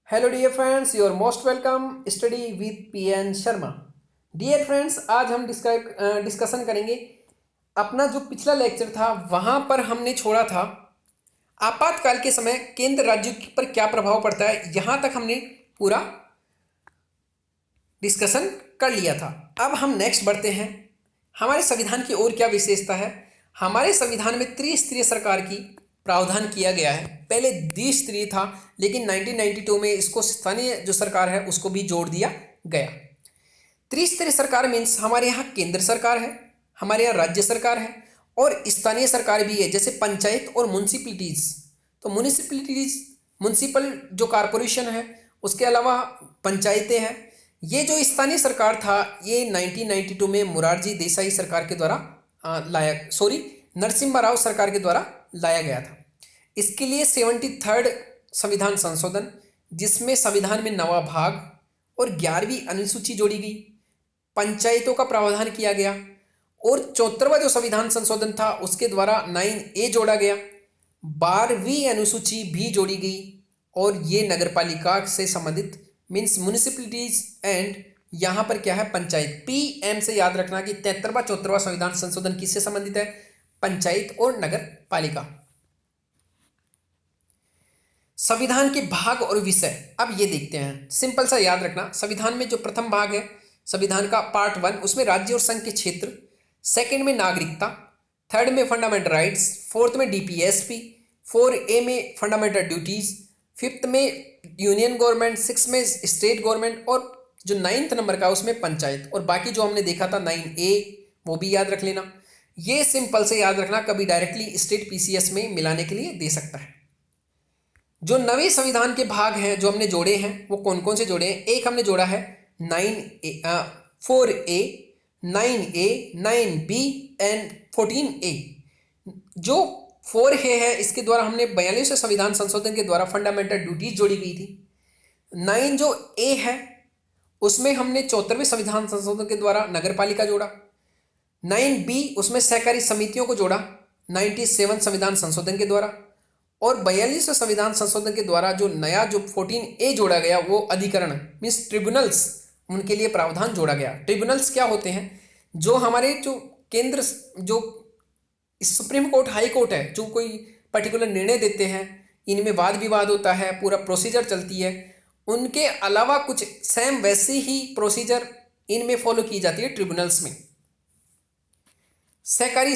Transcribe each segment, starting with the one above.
Hello dear friends, you are most welcome study with PN Sharma. Dear friends, आज हम discussion करेंगे अपना जो पिछला लेक्चर था वहाँ पर हमने छोड़ा था आपातकाल के समय केंद्र राज्यों पर क्या प्रभाव पड़ता है। यहाँ तक हमने पूरा डिस्कशन कर लिया था। अब हम नेक्स्ट बढ़ते हैं, हमारे संविधान की और क्या विशेषता है। हमारे संविधान में त्रिस्तरीय सरकार की प्रावधान किया गया है। पहले द्विस्तरीय था, लेकिन 1992 में इसको स्थानीय जो सरकार है उसको भी जोड़ दिया गया। त्रिस्तरीय सरकार मीन्स हमारे यहाँ केंद्र सरकार है, हमारे यहाँ राज्य सरकार है और स्थानीय सरकार भी है, जैसे पंचायत और म्यूनसिपलिटीज। तो म्यूनसिपल जो कॉरपोरेशन है, उसके अलावा पंचायतें हैं। ये जो स्थानीय सरकार था ये 1992 में मुरारजी देसाई सरकार के द्वारा नरसिम्हा राव सरकार के द्वारा लाया गया था। इसके लिए 73rd संविधान संशोधन, जिसमें संविधान में 9वां भाग और 11वीं अनुसूची जोड़ी गई, पंचायतों का प्रावधान किया गया और 74वां जो संविधान संशोधन था उसके द्वारा 9A जोड़ा गया, 12वीं अनुसूची भी जोड़ी गई और ये नगरपालिका से संबंधित मीन्स म्यूनिसिपलिटीज एंड यहाँ पर क्या है पंचायत। PM से याद रखना कि 73वां 74वां संविधान संशोधन किससे संबंधित है, पंचायत और नगर पालिका। संविधान के भाग और विषय अब ये देखते हैं, सिंपल सा याद रखना। संविधान में जो प्रथम भाग है संविधान का पार्ट 1, उसमें राज्य और संघ के क्षेत्र, सेकंड में नागरिकता, थर्ड में फंडामेंटल राइट्स, फोर्थ में DPSP, 4A में फंडामेंटल ड्यूटीज, फिफ्थ में यूनियन गवर्नमेंट, सिक्स में स्टेट गवर्नमेंट और जो 9th नंबर का उसमें पंचायत। और बाकी जो हमने देखा था 9A वो भी याद रख लेना। ये सिंपल से याद रखना, कभी डायरेक्टली स्टेट PCS में मिलाने के लिए दे सकता है। जो नवे संविधान के भाग हैं जो हमने जोड़े हैं वो कौन कौन से जोड़े हैं। एक हमने जोड़ा है 4A, 9A, 9B and 14A। जो 4A है इसके द्वारा हमने 42वें संविधान संशोधन के द्वारा फंडामेंटल ड्यूटीज जोड़ी गई थी। 9 जो A है उसमें हमने 74वें संविधान संशोधन के द्वारा नगरपालिका जोड़ा। 9B उसमें सहकारी समितियों को जोड़ा 97 संविधान संशोधन के द्वारा। और 42वें संविधान संशोधन के द्वारा जो नया जो 14A जोड़ा गया वो अधिकरण मीन्स ट्रिब्यूनल्स, उनके लिए प्रावधान जोड़ा गया। ट्रिब्यूनल्स क्या होते हैं, जो हमारे जो केंद्र जो सुप्रीम कोर्ट, हाई कोर्ट है, जो कोई पर्टिकुलर निर्णय देते हैं, इनमें वाद विवाद होता है, पूरा प्रोसीजर चलती है, उनके अलावा कुछ सेम वैसी ही प्रोसीजर इनमें फॉलो की जाती है ट्रिब्यूनल्स में। सहकारी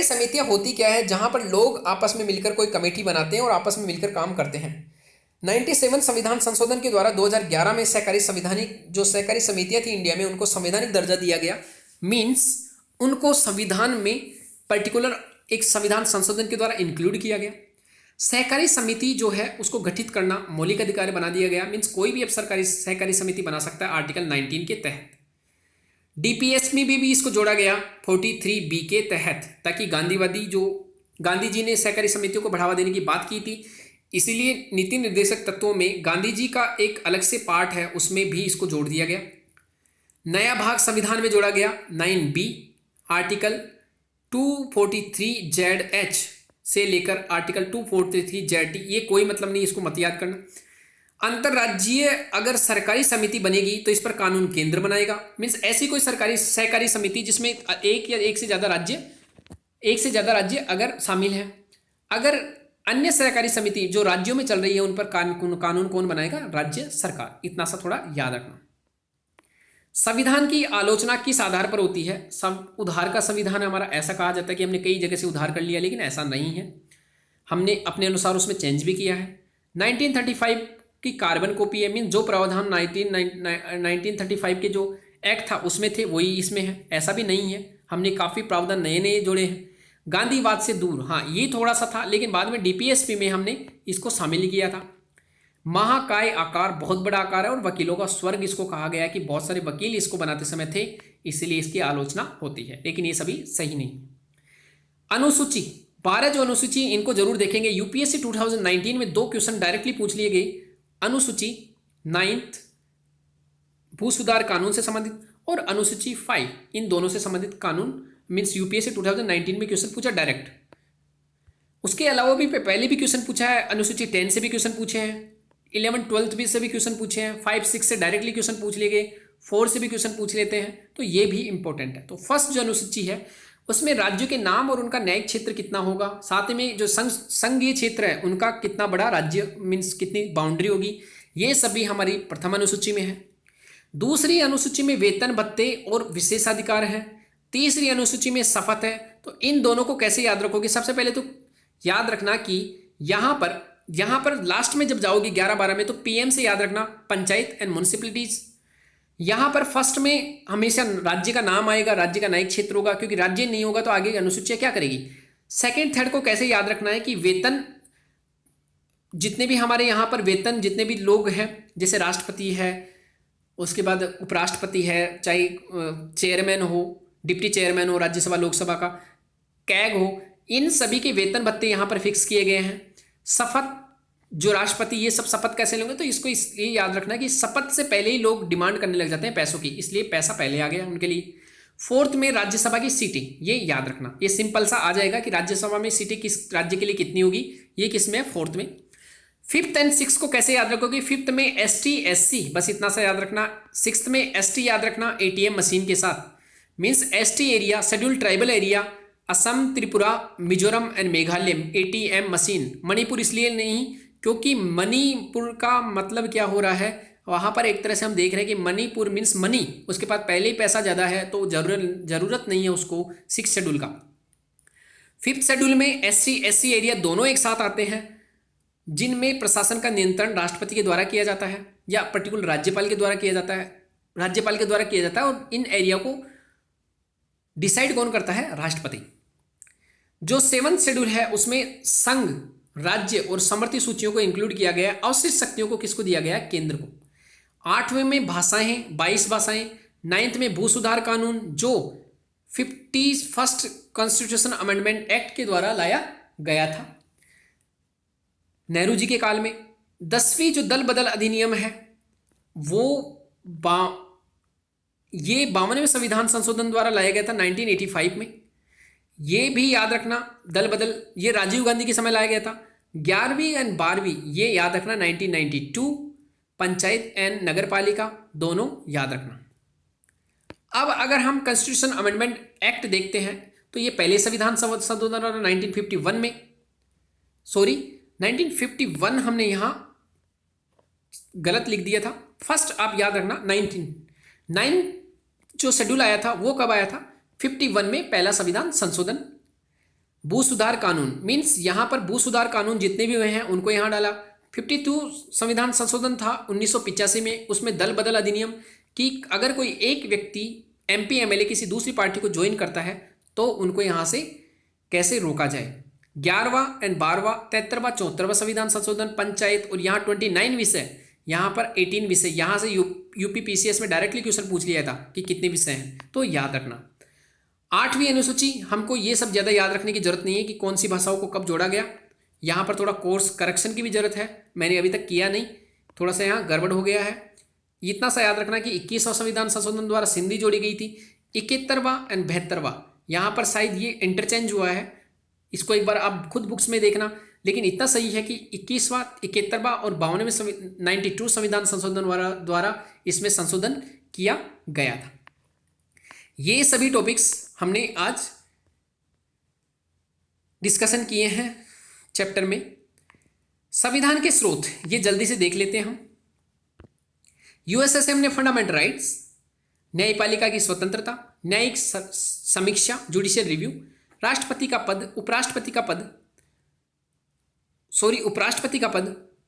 समितियां होती क्या है, जहां पर लोग आपस में मिलकर कोई कमेटी बनाते हैं और आपस में मिलकर काम करते हैं। 97 संविधान संशोधन के द्वारा 2011 में सहकारी समितियां थी इंडिया में, उनको संवैधानिक दर्जा दिया गया। मीन्स उनको संविधान में पर्टिकुलर एक संविधान संशोधन के द्वारा इंक्लूड किया गया। सहकारी समिति जो है उसको गठित करना मौलिक अधिकार बना दिया गया। मीन्स कोई भी अब सहकारी समिति बना सकता है आर्टिकल 19 के तहत। DPSP में भी इसको जोड़ा गया 43B के तहत, ताकि गांधी जी ने सहकारी समितियों को बढ़ावा देने की बात की थी, इसीलिए नीति निर्देशक तत्वों में गांधी जी का एक अलग से पार्ट है, उसमें भी इसको जोड़ दिया गया। नया भाग संविधान में जोड़ा गया 9B, आर्टिकल 243ZH से लेकर आर्टिकल 243ZT। ये कोई मतलब नहीं, इसको मत याद करना। अंतरराज्यीय अगर सरकारी समिति बनेगी तो इस पर कानून केंद्र बनाएगा। मीन्स ऐसी कोई सहकारी समिति जिसमें एक से ज्यादा राज्य अगर शामिल है। अगर अन्य सहकारी समिति जो राज्यों में चल रही है उन पर कानून कौन बनाएगा, राज्य सरकार। इतना सा थोड़ा याद रखना। संविधान की आलोचना किस आधार पर होती है। उधार का संविधान है हमारा, ऐसा कहा जाता है कि हमने कई जगह से उधार कर लिया, लेकिन ऐसा नहीं है, हमने अपने अनुसार उसमें चेंज भी किया है। 1935 की कार्बन कॉपी है। मीन जो प्रावधान 1935 के जो एक्ट था उसमें थे वही इसमें है, ऐसा भी नहीं है, हमने काफ़ी प्रावधान नए जोड़े हैं। गांधीवाद से दूर, हाँ ये थोड़ा सा था, लेकिन बाद में DPSP में हमने इसको शामिल किया था। महाकाय आकार बहुत बड़ा आकार है और वकीलों का स्वर्ग इसको कहा गया है कि बहुत सारे वकील इसको बनाते समय थे, इसलिए इसकी आलोचना होती है, लेकिन ये सभी सही नहीं। अनुसूची 12 जो अनुसूची, इनको जरूर देखेंगे। UPSC 2019 में 2 क्वेश्चन डायरेक्टली पूछ लिए गए। अनुसूची 9th भू सुधार कानून से संबंधित और अनुसूची 5, इन दोनों से संबंधित कानून मीन्स UPSC 2019 में क्वेश्चन पूछा डायरेक्ट। उसके अलावा भी पहले भी क्वेश्चन पूछा है, अनुसूची 10 से भी क्वेश्चन पूछे हैं, 11 12 भी से भी क्वेश्चन पूछे हैं, 5 6 से डायरेक्टली क्वेश्चन पूछ लिए गए, 4 से भी क्वेश्चन पूछ लेते हैं, तो ये भी इंपॉर्टेंट है। तो फर्स्ट जो अनुसूची है उसमें राज्यों के नाम और उनका न्यायिक क्षेत्र कितना होगा, साथ में जो संघीय क्षेत्र है उनका कितना बड़ा राज्य मीन्स कितनी बाउंड्री होगी, ये सभी हमारी प्रथम अनुसूची में है। दूसरी अनुसूची में वेतन भत्ते और विशेषाधिकार है। तीसरी अनुसूची में शपथ है। तो इन दोनों को कैसे याद रखोगे, सबसे पहले तो याद रखना कि यहाँ पर लास्ट में जब जाओगे 11-12 में तो पीएम से याद रखना, पंचायत एंड म्युनिसिपैलिटीज। यहाँ पर फर्स्ट में हमेशा राज्य का नाम आएगा, राज्य का न्यायिक क्षेत्र होगा, क्योंकि राज्य नहीं होगा तो आगे अनुसूचियाँ क्या करेगी। सेकेंड थर्ड को कैसे याद रखना है कि वेतन जितने भी हमारे यहाँ पर वेतन जितने भी लोग हैं, जैसे राष्ट्रपति है, उसके बाद उपराष्ट्रपति है, चाहे चेयरमैन हो, डिप्टी चेयरमैन हो राज्यसभा लोकसभा का, कैग हो, इन सभी के वेतन भत्ते यहाँ पर फिक्स किए गए हैं। शपथ जो राष्ट्रपति, ये सब शपथ कैसे लेंगे, तो इसको इसलिए याद रखना कि शपथ से पहले ही लोग डिमांड करने लग जाते हैं पैसों की, इसलिए पैसा पहले आ गया उनके लिए। फोर्थ में राज्यसभा की सीटें, ये याद रखना, ये सिंपल सा आ जाएगा कि राज्यसभा में सीटें किस राज्य के लिए कितनी होगी, ये किस में है, फोर्थ में। फिफ्थ एंड सिक्स को कैसे याद रखोगे, फिफ्थ में ST SC, बस इतना सा याद रखना। सिक्स्थ में ST याद रखना ATM मशीन के साथ, means ST area, scheduled tribal area, Assam, Tripura, Mizoram and Meghalaya ATM machine. Manipur इसलिए नहीं क्योंकि मणिपुर का मतलब क्या हो रहा है, वहाँ पर एक तरह से हम देख रहे हैं कि मणिपुर मीन्स मनी, उसके पास पहले ही पैसा ज़्यादा है तो जरूरत नहीं है उसको 6 शेड्यूल का। फिफ्थ शेड्यूल में SC SC एरिया दोनों एक साथ आते हैं, जिनमें प्रशासन का नियंत्रण राष्ट्रपति के द्वारा किया जाता है या पर्टिकुलर राज्यपाल के द्वारा किया जाता है, और इन एरिया को डिसाइड कौन करता है, राष्ट्रपति। जो 7th शेड्यूल है उसमें संघ, राज्य और समवर्ती सूचियों को इंक्लूड किया गया है, अवशिष्ट शक्तियों को किसको दिया गया है, केंद्र को। 8वें में भाषाएं, 22 भाषाएं। 9th में भू सुधार कानून जो 51st कॉन्स्टिट्यूशन अमेंडमेंट एक्ट के द्वारा लाया गया था नेहरू जी के काल में। 10वीं जो दल बदल अधिनियम है वो ये 52वें संविधान संशोधन द्वारा लाया गया था 1985 में, ये भी याद रखना। दल बदल ये राजीव गांधी के समय लाया गया था। 11वीं एंड 12वीं ये याद रखना 1992, पंचायत एंड नगर पालिका दोनों याद रखना। अब अगर हम कॉन्स्टिट्यूशन अमेंडमेंट एक्ट देखते हैं तो ये पहले संविधान संशोधन 1951 में, 1951 हमने यहाँ गलत लिख दिया था। फर्स्ट आप याद रखना 9 जो शेड्यूल आया था वो कब आया था, 51 में पहला संविधान संशोधन। भू सुधार कानून मीन्स यहाँ पर भू सुधार कानून जितने भी हुए हैं उनको यहाँ डाला। 52 संविधान संशोधन था 1985 में, उसमें दल बदल अधिनियम कि अगर कोई एक व्यक्ति MP MLA किसी दूसरी पार्टी को ज्वाइन करता है तो उनको यहाँ से कैसे रोका जाए। 11वां एंड 12वां, 73वां, 74वां संविधान संशोधन, पंचायत, और यहाँ 29 विषय, यहाँ पर 18 विषय। यहाँ से यूपी PCS में डायरेक्टली क्वेश्चन पूछ लिया था कि कितने विषय हैं, तो याद रखना। 8वीं अनुसूची, हमको ये सब ज़्यादा याद रखने की जरूरत नहीं है कि कौन सी भाषाओं को कब जोड़ा गया। यहाँ पर थोड़ा कोर्स करेक्शन की भी जरूरत है, मैंने अभी तक किया नहीं, थोड़ा सा यहाँ गड़बड़ हो गया है। इतना सा याद रखना कि 21वां संविधान संशोधन द्वारा सिंधी जोड़ी गई थी। 71वां एंड 72वां, यहाँ पर शायद ये इंटरचेंज हुआ है, इसको एक बार आप खुद बुक्स में देखना, लेकिन इतना सही है कि 21वां, 71वां और 52वें 92 संविधान संशोधन द्वारा इसमें संशोधन किया गया था। ये सभी टॉपिक्स हमने आज डिस्कशन किए हैं चैप्टर में। संविधान के स्रोत ये जल्दी से देख लेते हैं हम। USSM ने फंडामेंटल राइट्स, न्यायपालिका की स्वतंत्रता, न्यायिक समीक्षा, जुडिशियल रिव्यू, राष्ट्रपति का पद, उपराष्ट्रपति का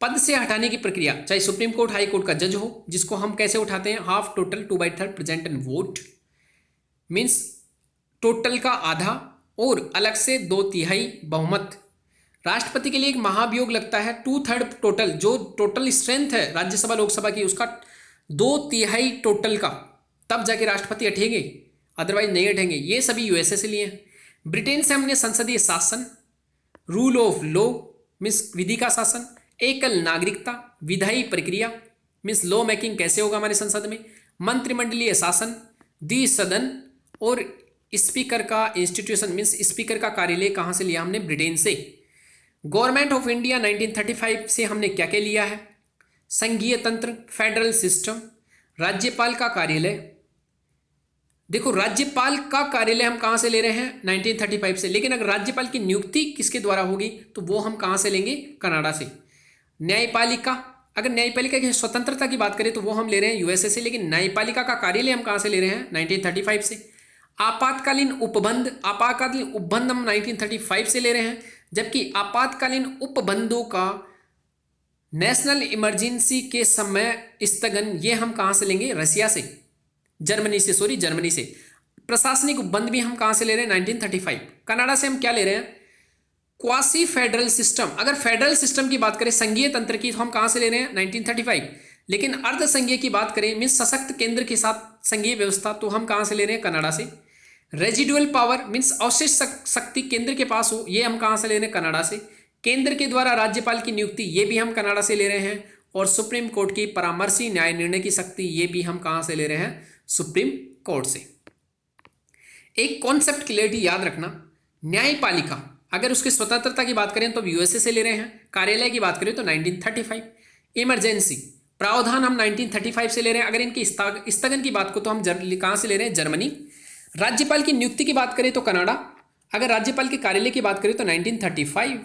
पद से हटाने की प्रक्रिया, चाहे सुप्रीम कोर्ट, हाई कोर्ट का जज हो, जिसको हम कैसे उठाते हैं, half total 2/3 present and vote, means total का आधा और अलग से 2/3 बहुमत। राष्ट्रपति के लिए एक महाभियोग लगता है 2/3 टोटल, जो टोटल स्ट्रेंथ है राज्यसभा लोकसभा की उसका 2/3 टोटल का, तब जाके राष्ट्रपति हटेंगे, अदरवाइज नहीं हटेंगे। ये सभी USA से लिए हैं। ब्रिटेन से हमने संसदीय शासन, रूल ऑफ लॉ मीन्स विधि का शासन, एकल नागरिकता, विधायी प्रक्रिया मीन्स लॉ मेकिंग कैसे होगा हमारे संसद में, मंत्रिमंडलीय शासन, द्विसदन, और स्पीकर का इंस्टीट्यूशन मीन्स स्पीकर का कार्यालय कहाँ से लिया हमने, ब्रिटेन से। गवर्नमेंट ऑफ इंडिया 1935 से हमने क्या क्या लिया है? संघीय तंत्र, फेडरल सिस्टम, राज्यपाल का कार्यालय। देखो राज्यपाल का कार्यालय हम कहाँ से ले रहे हैं? 1935 से। लेकिन अगर राज्यपाल की नियुक्ति किसके द्वारा होगी तो वो हम कहाँ से लेंगे? कनाडा से। न्यायपालिका, अगर न्यायपालिका की स्वतंत्रता की बात करें तो वो हम ले रहे हैं यूएसए से। लेकिन न्यायपालिका का कार्यालय हम कहाँ से ले रहे हैं? 1935 से। आपातकालीन उपबंध, आपातकालीन उपबंध हम 1935 से ले रहे हैं, जबकि आपातकालीन उपबंधों का नेशनल इमरजेंसी के समय स्थगन ये हम कहाँ से लेंगे? रसिया से, जर्मनी से, जर्मनी से। प्रशासनिक उपबंध भी हम कहाँ से ले रहे हैं? 1935। कनाडा से हम क्या ले रहे हैं? Quasi federal system. अगर फेडरल सिस्टम की बात करें, संघीय तंत्र की, तो हम कहाँ से ले रहे हैं? 1935। लेकिन अर्ध संघीय की बात करें, मीन्स सशक्त केंद्र के साथ संघीय व्यवस्था, तो हम कहाँ से ले रहे हैं? कनाडा से। रेजिडुअल पावर मीन्स अवशिष्ट शक्ति केंद्र के पास हो, ये हम कहाँ से ले रहे हैं? कनाडा से। केंद्र के द्वारा राज्यपाल की नियुक्ति, ये भी हम कनाडा से ले रहे हैं। और सुप्रीम कोर्ट की परामर्शी न्याय निर्णय की शक्ति, ये भी हम कहाँ से ले रहे हैं? सुप्रीम कोर्ट से। एक कॉन्सेप्ट क्लियरिटी याद रखना, न्यायपालिका अगर उसकी स्वतंत्रता की बात करें तो यूएसए से ले रहे हैं, कार्यालय की बात करें तो 1935। इमरजेंसी प्रावधान हम 1935 से ले रहे हैं। अगर इनकी स्थगन की बात को तो हम कहाँ से ले रहे हैं? जर्मनी। राज्यपाल की नियुक्ति की बात करें तो कनाडा। अगर राज्यपाल के कार्यालय की बात करें तो 1935।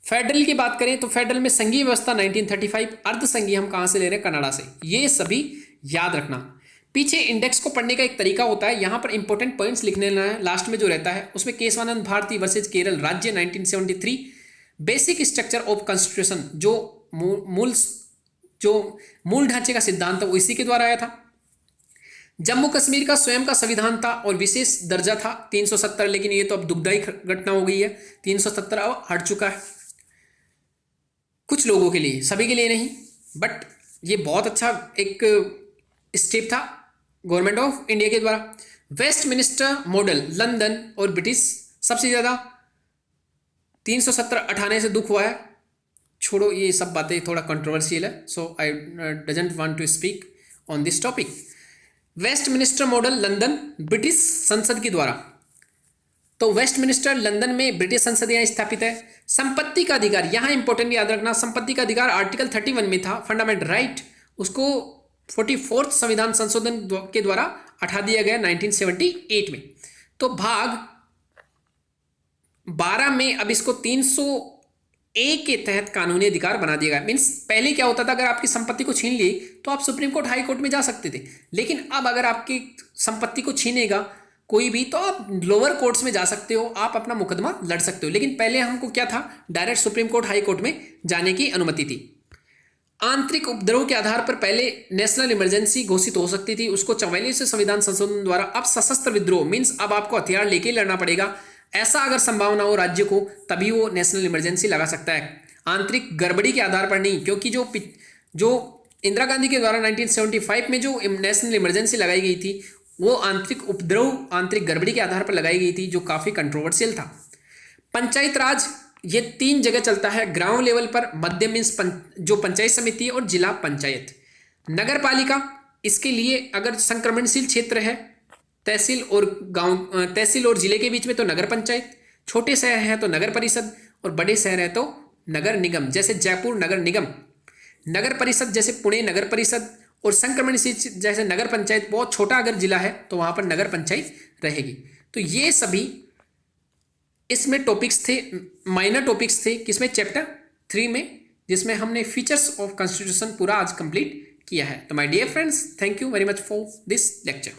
फेडरल की बात करें तो फेडरल में संघीय व्यवस्था 1935। अर्ध संघीय हम कहाँ से ले रहे हैं? कनाडा से। ये सभी याद रखना। पीछे इंडेक्स को पढ़ने का एक तरीका होता है, यहाँ पर इंपॉर्टेंट पॉइंट्स लिख लेना है, लास्ट में जो रहता है उसमें केशवानंद भारती वर्सेज केरल राज्य 1973, बेसिक स्ट्रक्चर ऑफ कॉन्स्टिट्यूशन, जो मूल ढांचे का सिद्धांत था वो इसी के द्वारा आया था। जम्मू कश्मीर का स्वयं का संविधान था और विशेष दर्जा था 370, लेकिन ये तो अब दुखदायी घटना हो गई है, 370 अब हट चुका है कुछ लोगों के लिए, सभी के लिए नहीं, बट ये बहुत अच्छा एक स्टेप था गवर्नमेंट ऑफ इंडिया के द्वारा। वेस्टमिनिस्टर मॉडल, लंदन और ब्रिटिश, सबसे ज़्यादा 370 हटाने से दुख हुआ है। छोड़ो ये सब बातें, थोड़ा कंट्रोवर्शियल है, so I doesn't want to speak on this topic. Westminster model London British संसद के द्वारा, तो वेस्टमिनिस्टर लंदन में ब्रिटिश संसद यहाँ स्थापित है। संपत्ति का अधिकार, यहाँ इंपॉर्टेंट याद रखना, संपत्ति का अधिकार आर्टिकल 31 में था, फंडामेंटल राइट, उसको 44th संविधान संशोधन के द्वारा हटा दिया गया 1978 में। तो भाग 12 में अब इसको 300A के तहत कानूनी अधिकार बना दिया गया। मीन्स पहले क्या होता था, अगर आपकी संपत्ति को छीन ली तो आप सुप्रीम कोर्ट, हाई कोर्ट में जा सकते थे, लेकिन अब अगर आपकी संपत्ति को छीनेगा कोई भी तो आप लोअर कोर्ट्स में जा सकते हो, आप अपना मुकदमा लड़ सकते हो। लेकिन पहले हमको क्या था, direct supreme court, high court में जाने की अनुमति थी। आंतरिक उपद्रव के आधार पर पहले नेशनल इमरजेंसी घोषित हो सकती थी, उसको 44वें संविधान संशोधन द्वारा अब सशस्त्र विद्रोह, मीन्स अब आपको हथियार लेके लड़ना पड़ेगा, ऐसा अगर संभावना हो राज्य को तभी वो नेशनल इमरजेंसी लगा सकता है। आंतरिक गड़बड़ी के आधार पर नहीं, क्योंकि जो इंदिरा गांधी के द्वारा 1975 में जो नेशनल इमरजेंसी लगाई गई थी वो आंतरिक उपद्रव, आंतरिक गड़बड़ी के आधार पर लगाई गई थी, जो काफ़ी कंट्रोवर्शियल था। पंचायत राज ये 3 जगह चलता है, ग्राउंड लेवल पर, मध्य मीन्स जो पंचायत समिति है, और जिला पंचायत। नगर पालिका, इसके लिए अगर संक्रमणशील क्षेत्र है, तहसील और गांव, तहसील और जिले के बीच में तो नगर पंचायत, छोटे शहर है तो नगर परिषद, और बड़े शहर है तो नगर निगम, जैसे जयपुर नगर निगम। नगर परिषद जैसे पुणे नगर परिषद, और संक्रमणशील जैसे नगर पंचायत, बहुत छोटा अगर जिला है तो वहाँ पर नगर पंचायत रहेगी। तो ये सभी इसमें टॉपिक्स थे, माइनर टॉपिक्स थे, किसमें? चैप्टर 3 में, जिसमें हमने फीचर्स ऑफ कॉन्स्टिट्यूशन पूरा आज कंप्लीट किया है। तो my dear friends, thank you very much for this lecture.